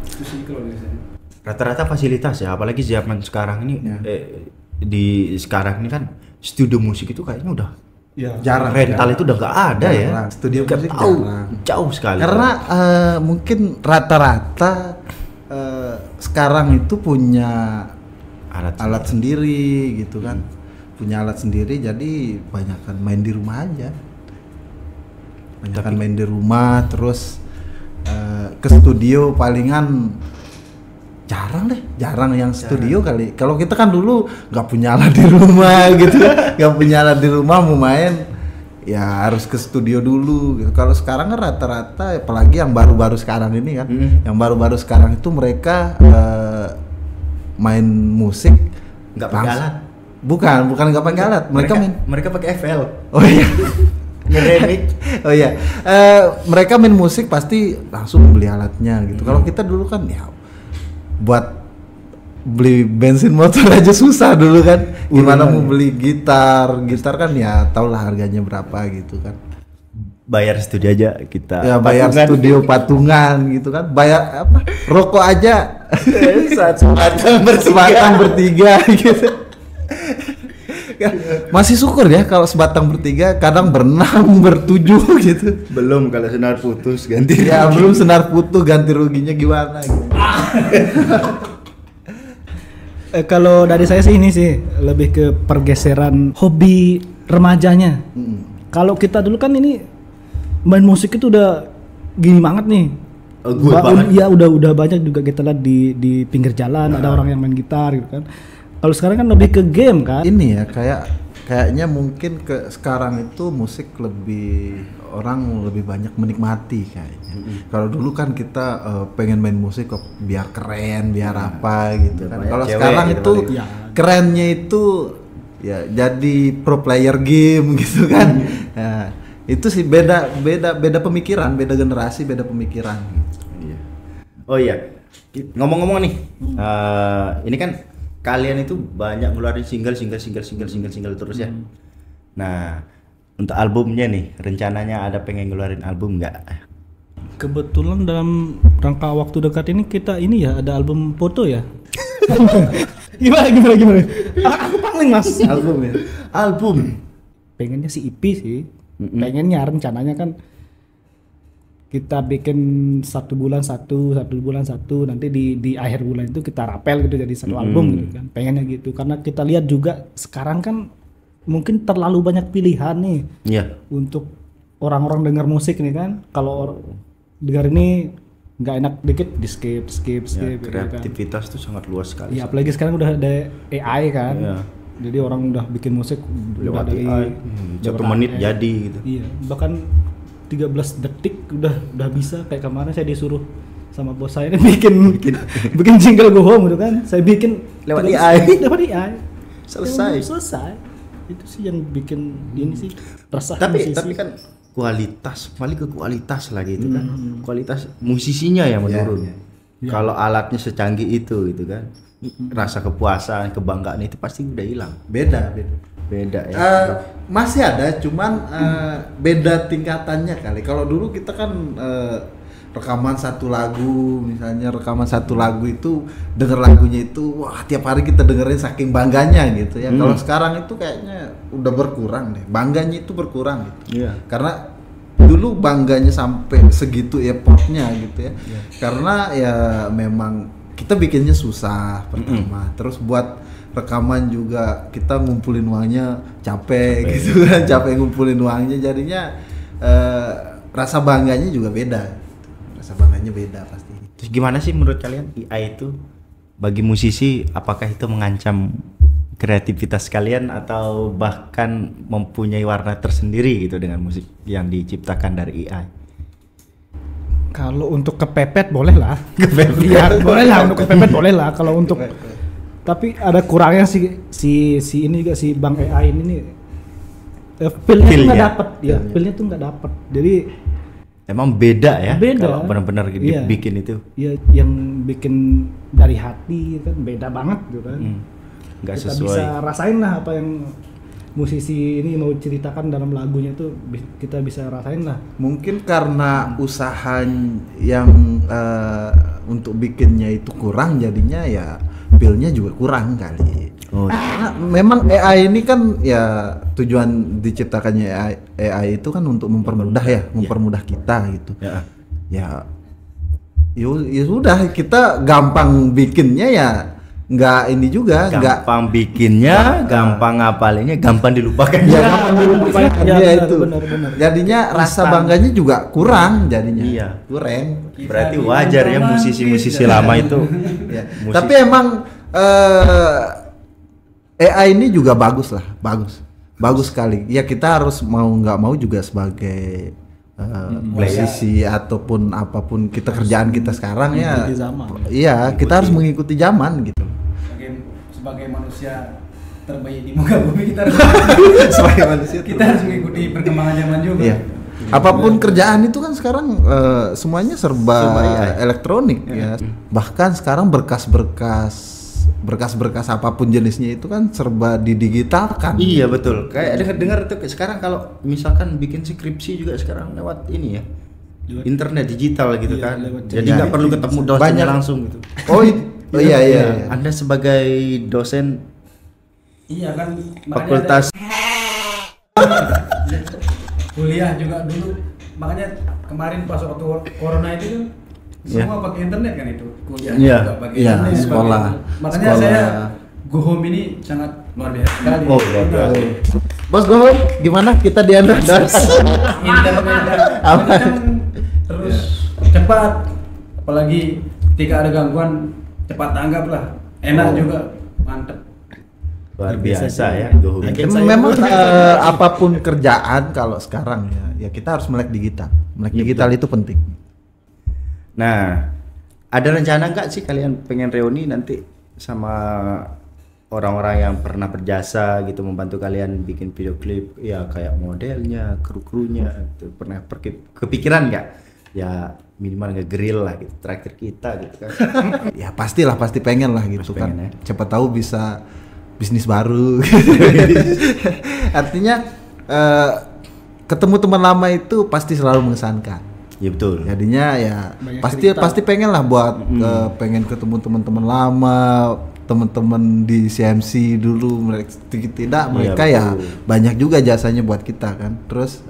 Itu sih kalau dari saya. Rata-rata fasilitas ya, apalagi zaman sekarang ini di sekarang ini kan studio musik itu kayaknya udah Jarang. rental itu udah nggak ada ya. Studio Nggak musik tahu, jarang. jauh sekali. Karena mungkin rata-rata sekarang itu punya alat sendiri gitu kan, punya alat sendiri, jadi banyakan main di rumah aja, main di rumah. Terus ke studio palingan jarang yang studio kali. Kalau kita kan dulu nggak punya alat di rumah gitu, nggak punya alat di rumah, mau main ya harus ke studio dulu gitu. Kalau sekarang kan rata-rata apalagi yang baru-baru sekarang ini kan, yang baru-baru sekarang itu mereka main musik Nggak pakai alat. Bukan nggak pakai alat. Mereka pakai FL. Oh iya. Ngeremik. Oh iya. Mereka main musik pasti langsung beli alatnya gitu. Kalau kita dulu kan ya buat beli bensin motor aja susah dulu kan. Gimana mau beli gitar kan ya tau lah harganya berapa gitu kan. Bayar studio aja kita. Ya bayar patungan. studio patungan gitu kan. Bayar apa? Rokok aja. Sebatang bertiga gitu. Masih syukur ya kalau sebatang bertiga, kadang berenam, bertujuh gitu. Belum kalau senar putus ganti. Ya belum senar putus ganti ruginya gimana gitu. Kalau dari saya sih ini sih lebih ke pergeseran hobi remajanya. Kalau kita dulu kan ini main musik itu udah gini banget nih. Banget. Ya udah banyak juga kita lihat di pinggir jalan ada orang yang main gitar gitu kan. Kalau sekarang kan lebih ke game kan. Ini ya kayaknya mungkin ke sekarang itu musik orang lebih banyak menikmati kayaknya. Kalau dulu kan kita pengen main musik kok biar keren, biar apa gitu kan. Kalau sekarang gitu itu kerennya itu ya jadi pro player game gitu kan. Nah, itu sih beda pemikiran, beda generasi, beda pemikiran. Oh iya. Ngomong-ngomong nih. Ini kan kalian itu banyak ngeluarin single terus ya. Nah, untuk albumnya nih, rencananya ada pengen ngeluarin album nggak? Kebetulan dalam rangka waktu dekat ini kita ini ya ada album foto ya. gimana? Aku paling mas. Album. Pengennya sih EP sih. Pengennya rencananya kan kita bikin 1 bulan satu, nanti di akhir bulan itu kita rapel gitu jadi satu album gitu kan. Pengennya gitu karena kita lihat juga sekarang kan mungkin terlalu banyak pilihan nih. Iya. Untuk orang-orang dengar musik nih kan. Kalau dengar ini nggak enak dikit di skip Ya, gitu kreativitas tuh sangat luas sekali. kan. Ya apalagi sekarang udah ada AI kan. Iya. Jadi orang udah bikin musik Lewat udah dari AI, 1 menit AI. jadi gitu. Iya, bahkan 13 detik udah bisa. Kayak kemarin saya disuruh sama bos saya ini bikin jingle Go Home gitu kan. Saya bikin Lewat 13 AI. detik, lewat AI. Selesai. Itu sih yang bikin ini sih resah. Tapi kan kualitas, balik ke kualitas lagi itu kan. Kualitas musisinya yang menurun. Kalau alatnya secanggih itu gitu kan. Rasa kepuasan, kebanggaan itu pasti udah hilang. Beda ya. Masih ada, cuman beda tingkatannya kali. Kalau dulu kita kan rekaman satu lagu itu denger lagunya itu wah tiap hari kita dengerin saking bangganya gitu ya. Kalau sekarang itu kayaknya udah berkurang deh, bangganya itu berkurang gitu. Iya. Karena dulu bangganya sampai segitu effortnya gitu ya. Karena ya memang kita bikinnya susah pertama, terus buat rekaman juga kita ngumpulin uangnya capek gitu kan, capek ngumpulin uangnya, jadinya rasa bangganya juga beda, pasti. Terus gimana sih menurut kalian AI itu bagi musisi, apakah itu mengancam kreativitas kalian atau bahkan mempunyai warna tersendiri gitu dengan musik yang diciptakan dari AI? Kalau untuk kepepet boleh lah. Iya, boleh lah untuk kepepet boleh lah. Kalau untuk tapi ada kurangnya si ini juga si Bang AI ini nih. Feel-nya tuh nggak dapet, ya. Feel-nya tuh nggak dapet. Jadi emang beda ya. Beda. Kalau benar-benar bikin itu. Iya, yang bikin dari hati kan beda banget gitu kan. Nggak Kita sesuai. bisa rasain lah apa yang musisi ini mau ceritakan dalam lagunya tuh kita bisa rasain lah. Mungkin karena usaha yang untuk bikinnya itu kurang, jadinya ya feel-nya juga kurang kali. Karena memang AI ini kan ya tujuan diciptakannya AI itu kan untuk mempermudah kita gitu. Ya sudah, kita gampang bikinnya ya. Nggak ini juga, gampang bikinnya, gampang ngapalinnya, gampang dilupakan. Ya, gampang dilupakan. Ya, itu. Benar. Jadinya rasa bangganya juga kurang jadinya. Iya. Kurang. Berarti wajar ya musisi-musisi lama itu. Ya. Tapi emang AI ini juga bagus. bagus sekali. Ya kita harus mau nggak mau juga sebagai musisi ataupun apapun kita kerjaan kita sekarang ya. Iya, kita harus mengikuti zaman gitu. Sebagai manusia terbaik di muka bumi kita harus Sebagai manusia kita harus mengikuti perkembangan zaman juga. Iya. Apapun kerjaan itu kan sekarang semuanya serba elektronik ya. Bahkan sekarang berkas-berkas apapun jenisnya itu kan serba didigitalkan. Iya betul. Kayak dengar tuh sekarang kalau misalkan bikin skripsi juga sekarang lewat ini ya. Internet digital gitu kan. Jadi nggak perlu ketemu dosennya langsung gitu. Oh iya. Anda sebagai dosen Iya kan fakultas kuliah juga dulu, makanya kemarin pas waktu corona itu tuh semua pakai internet kan itu kuliah juga pakai internet sekolah. Makanya saya go home ini sangat luar biasa sekali. Oh, luar biasa. Bos go home gimana kita di endorse? Internet kan terus cepat, apalagi ketika ada gangguan cepat tanggap lah, enak juga, mantep. luar biasa ya. Memang apapun kerjaan kalau sekarang ya kita harus melek digital. Melek digital itu penting. Nah, ada rencana nggak sih kalian pengen reuni nanti sama orang-orang yang pernah berjasa gitu membantu kalian bikin video klip ya kayak modelnya, kru-krunya itu pernah kepikiran nggak? Ya minimal nge-grill lah gitu terakhir kita gitu kan. Ya pasti pengen lah gitu kan. Ya. Siapa tahu bisa bisnis baru. Artinya ketemu teman lama itu pasti selalu mengesankan. Ya betul. Jadinya ya pasti pengen lah buat pengen ketemu teman-teman lama, teman-teman di CMC dulu mereka ya banyak juga jasanya buat kita kan. Terus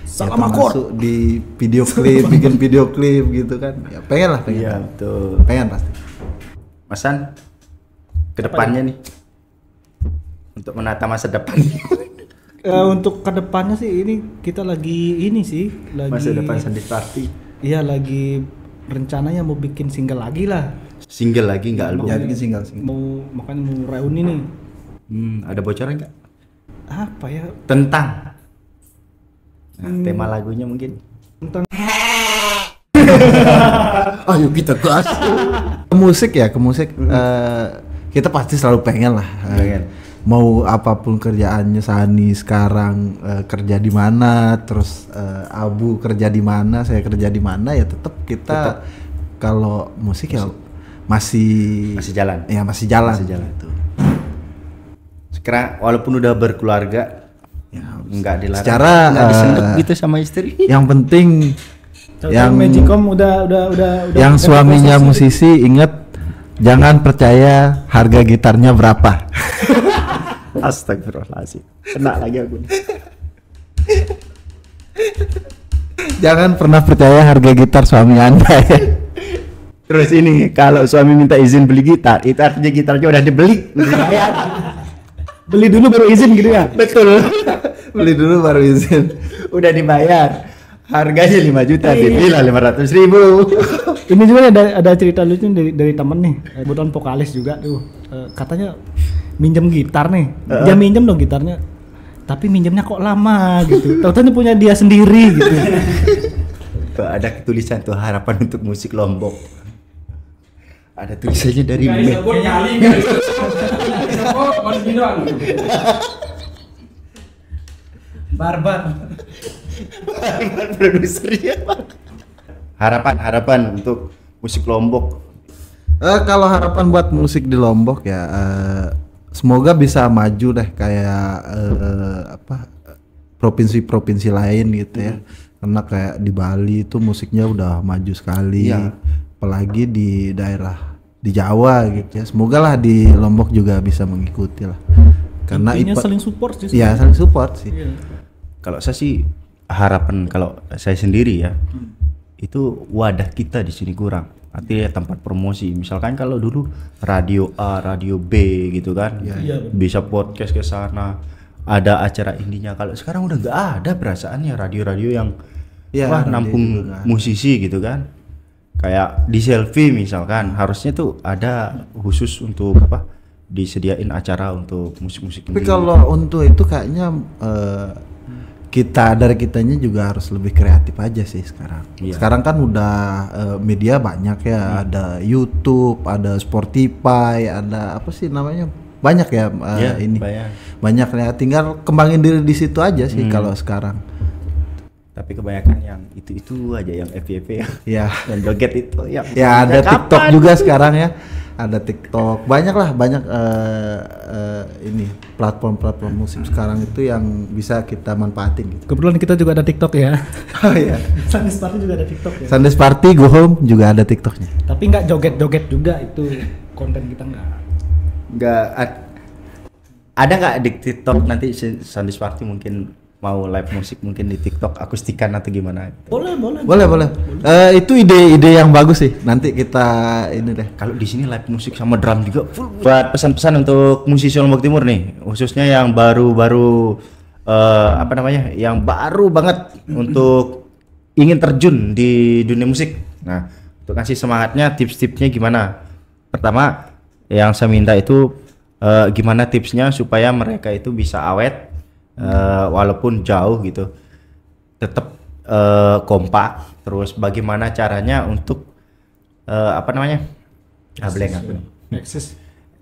ya termasuk di video klip, bikin video klip gitu kan. Ya pengen. Iya betul. Pengen pasti. Masan kedepannya nih untuk menata masa depan. Untuk kedepannya sih ini kita lagi masa depan Sandi Party. Iya lagi rencananya mau bikin single lagi lah. Single lagi nggak album? Ya bikin single. Makanya mau reuni nih. Ada bocoran nggak? Apa ya? Tentang tema lagunya mungkin. Tentang Ayo kita gas. Ke musik. Kita pasti selalu pengen lah. Mau apapun kerjaannya Sani sekarang kerja di mana, terus Abu kerja di mana, saya kerja di mana ya tetap kita kalau musik ya masih jalan. Ya masih jalan. Itu. Sekarang walaupun udah berkeluarga ya nggak dilarang. Secara disentuh gitu sama istri. Yang penting yang Magicom udah yang suaminya musisi ingat jangan percaya harga gitarnya berapa. Astagfirullahaladzim. Kena lagi aku. Jangan pernah percaya harga gitar suami Anda ya. Terus ini kalau suami minta izin beli gitar, itu artinya gitarnya udah dibeli. Beli dulu baru izin gitu ya. Betul. Beli dulu baru izin. Udah dibayar. Harganya 5 juta, dibeli lah 500.000. Ini juga ada cerita lucu dari temen nih, kebetulan vokalis juga tuh. Katanya minjem gitar nih, dia minjem dong gitarnya, tapi minjemnya kok lama gitu. Tahu-tahu punya dia sendiri gitu. Ada tulisan tuh harapan untuk musik Lombok. Ada tulisannya dari Barbar produsernya. Harapan untuk musik Lombok. Kalau harapan buat musik di Lombok ya semoga bisa maju deh kayak provinsi-provinsi lain gitu ya. Karena kayak di Bali itu musiknya udah maju sekali. Apalagi di daerah di Jawa gitu ya. Semoga lah di Lombok juga bisa mengikuti lah. Karena saling support sih. Iya, saling support sih. Kalau saya sih harapan kalau saya sendiri ya. Itu wadah kita di sini kurang. Artinya tempat promosi. Misalkan kalau dulu radio A, radio B gitu kan. Bisa podcast ke sana. Ada acara indinya. Kalau sekarang udah nggak ada perasaannya radio-radio yang nampung musisi gitu kan. Kayak di Selfie misalkan harusnya tuh ada khusus untuk disediain acara untuk musik-musik. Tapi kalau untuk itu kayaknya dari kitanya juga harus lebih kreatif aja sih sekarang. Iya. Sekarang kan udah media banyak ya, ada YouTube, ada Spotify, ada apa sih namanya, banyak ya, ini banyak ya. Tinggal kembangin diri di situ aja sih kalau sekarang. Tapi kebanyakan yang itu aja, yang FYP ya, yang joget itu. Ya ada TikTok juga sekarang ya. Ada TikTok, banyak ini platform musik sekarang itu yang bisa kita manfaatin gitu. Kebetulan kita juga ada TikTok ya. Oh iya. Sundays Party juga ada TikTok ya. Sundays Party Go Home juga ada TikToknya. Tapi nggak joget-joget juga, itu konten kita nggak. Ada nggak di TikTok nanti Sundays Party mungkin mau live musik mungkin di TikTok akustikan atau gimana? Boleh. Itu ide yang bagus sih. Nanti kita ini deh. Kalau di sini live musik sama drum juga full. Buat pesan-pesan untuk musisi Lombok Timur nih, khususnya yang baru yang baru banget untuk ingin terjun di dunia musik. Nah, untuk kasih semangatnya, tips-tipsnya gimana? Pertama, yang saya minta itu gimana tipsnya supaya mereka itu bisa awet. Walaupun jauh gitu, tetap kompak. Terus bagaimana caranya untuk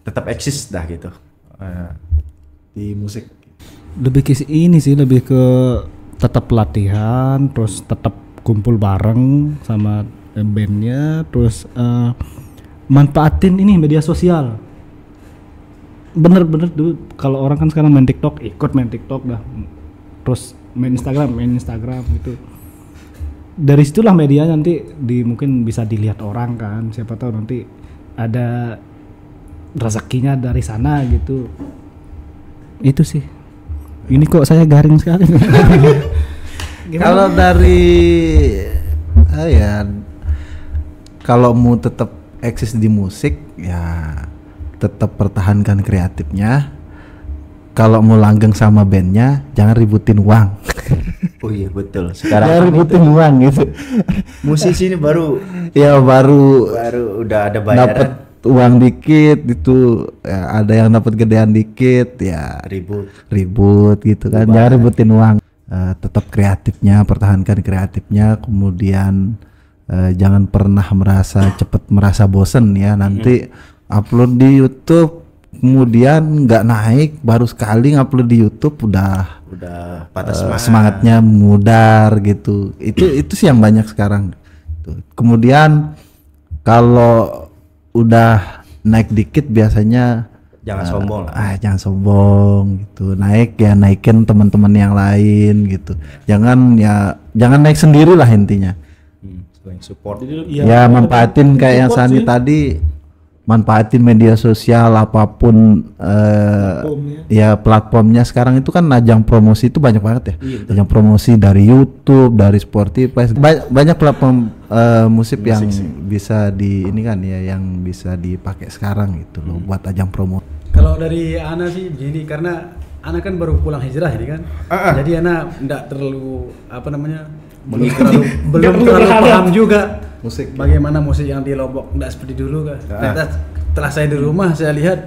tetap eksis dah gitu di musik. Lebih ke ini sih, lebih ke tetap latihan, terus tetap kumpul bareng sama bandnya, terus manfaatin ini media sosial. Bener dulu kalau orang kan sekarang main TikTok, ikut main TikTok dah, terus main Instagram gitu. Dari situlah media nanti mungkin bisa dilihat orang kan, siapa tahu nanti ada rezekinya dari sana gitu. Itu sih. Ini kok saya garing sekali. Kalau dari kalau mau tetap eksis di musik ya tetap pertahankan kreatifnya. Kalau mau langgeng sama bandnya jangan ributin uang. Oh iya betul. Sekarang jangan ributin uang gitu. Musisi ini baru udah ada bayaran. Dapat uang dikit itu ya, ada yang dapat gedean dikit ya ribut gitu kan. Jangan ributin uang. Tetap kreatifnya, pertahankan kreatifnya. Kemudian jangan pernah cepat merasa bosen ya. Nanti upload di YouTube kemudian nggak naik, baru sekali ngupload di YouTube udah patah semangatnya mudar gitu. Itu sih yang banyak sekarang. Kemudian kalau udah naik dikit biasanya jangan sombong lah. Jangan sombong gitu. Naikin teman-teman yang lain gitu. Jangan naik sendiri lah intinya. Support. Ya manfaatin kayak yang Sani tadi. Manfaatin media sosial apapun platformnya sekarang itu kan ajang promosi itu banyak banget ya. Iya, ajang promosi dari YouTube, dari Spotify, banyak platform musik yang bisa yang bisa dipakai sekarang gitu loh buat ajang promo. Kalau dari Ana sih begini, karena Ana kan baru pulang hijrah ini kan. Jadi Ana enggak terlalu belum terlalu paham juga musik, bagaimana musik yang di Lombok, enggak seperti dulu kan. Setelah saya di rumah saya lihat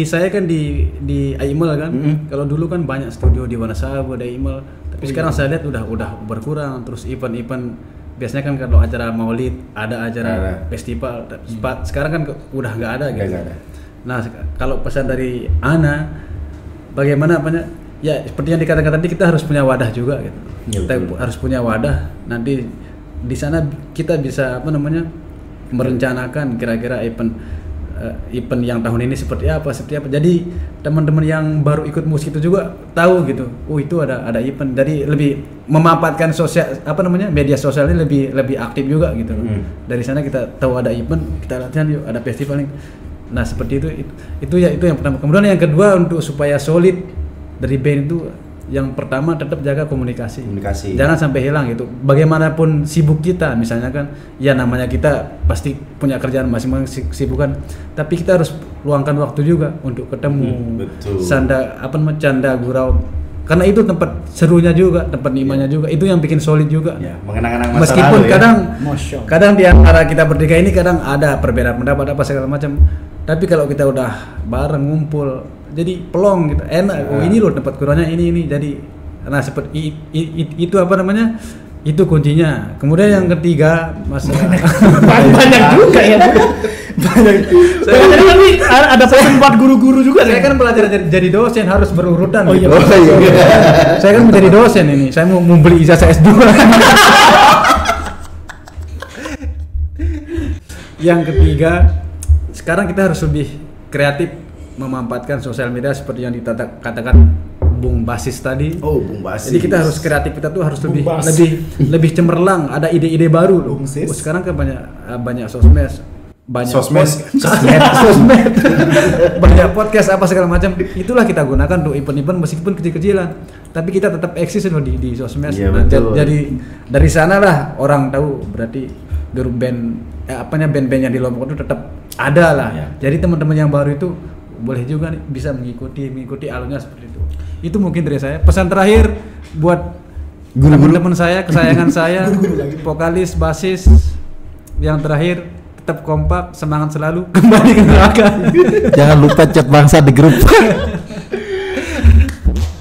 saya kan di Aimel kan. Kalau dulu kan banyak studio di Wonosabu, ada Aimel. Tapi sekarang saya lihat udah berkurang. Terus event biasanya kan kalau acara Maulid ada acara festival. Sekarang kan udah nggak ada gitu. Nah, kalau pesan dari Ana, bagaimana ya seperti yang dikatakan tadi, kita harus punya wadah juga gitu. Kita harus punya wadah. Nanti di sana kita bisa merencanakan kira-kira event yang tahun ini seperti apa. Jadi teman-teman yang baru ikut musik itu juga tahu gitu. Itu ada event. Jadi lebih memanfaatkan media sosialnya lebih aktif juga gitu. Dari sana kita tahu ada event, kita latihan yuk, ada festival nih. Nah, seperti itu yang pertama. Kemudian yang kedua, untuk supaya solid dari band itu, yang pertama tetap jaga komunikasi. Jangan sampai hilang gitu. Bagaimanapun sibuk kita, misalnya kan, ya namanya kita pasti punya kerjaan masing-masing, sibukan. Tapi kita harus luangkan waktu juga untuk ketemu, canda gurau. Karena itu tempat serunya juga, tempat nikmatnya juga. Itu yang bikin solid juga. Ya, mengenang-kenang masa meskipun lalu, kadang di antara kita bertiga ini kadang ada perbedaan pendapat apa segala macam. Tapi kalau kita udah bareng ngumpul, jadi pelong gitu, enak. Oh ini loh tempat kurangnya ini. Jadi, nah seperti itu apa namanya? Itu kuncinya. Kemudian yang ketiga masalah banyak juga ya. Banyak. Tapi ada pesan buat guru-guru juga. Saya kan belajar jadi dosen harus berurutan. Oh iya. Gitu. Saya kan menjadi dosen ini. Saya mau beli ijazah S2. Yang ketiga, sekarang kita harus lebih kreatif memanfaatkan sosial media seperti yang dikatakan Bung Basis tadi. Oh, Bung Basis. Jadi kita harus kreatif, kita tuh harus lebih cemerlang, ada ide-ide baru loh. Sekarang kan banyak sosmed, banyak podcast apa segala macam. Itulah kita gunakan untuk event-event meskipun kecil-kecilan. Tapi kita tetap eksis loh di sosmed. Iya, Jadi dari sanalah orang tahu berarti grup band-band yang di Lombok itu tetap ada lah. Ya. Jadi teman-teman yang baru itu boleh juga nih, bisa mengikuti alurnya seperti itu. Itu mungkin dari saya. Pesan terakhir buat teman-teman saya, kesayangan saya, vokalis, basis, yang terakhir tetap kompak, semangat selalu, kembali ke neraka. Jangan lupa chat bangsa di grup.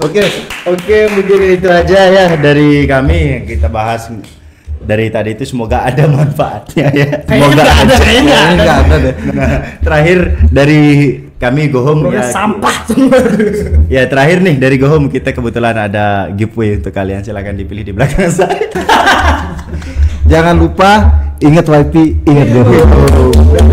Oke, mungkin itu aja ya dari kami yang kita bahas dari tadi itu. Semoga ada manfaatnya ya. Semoga kayaknya Enggak ada deh. Nah, terakhir dari kami Gohom ya. Sampah semua. Ya terakhir nih dari Gohom, kita kebetulan ada giveaway untuk kalian, silakan dipilih di belakang saya. Jangan lupa ingat WiFi, ingat Gohom.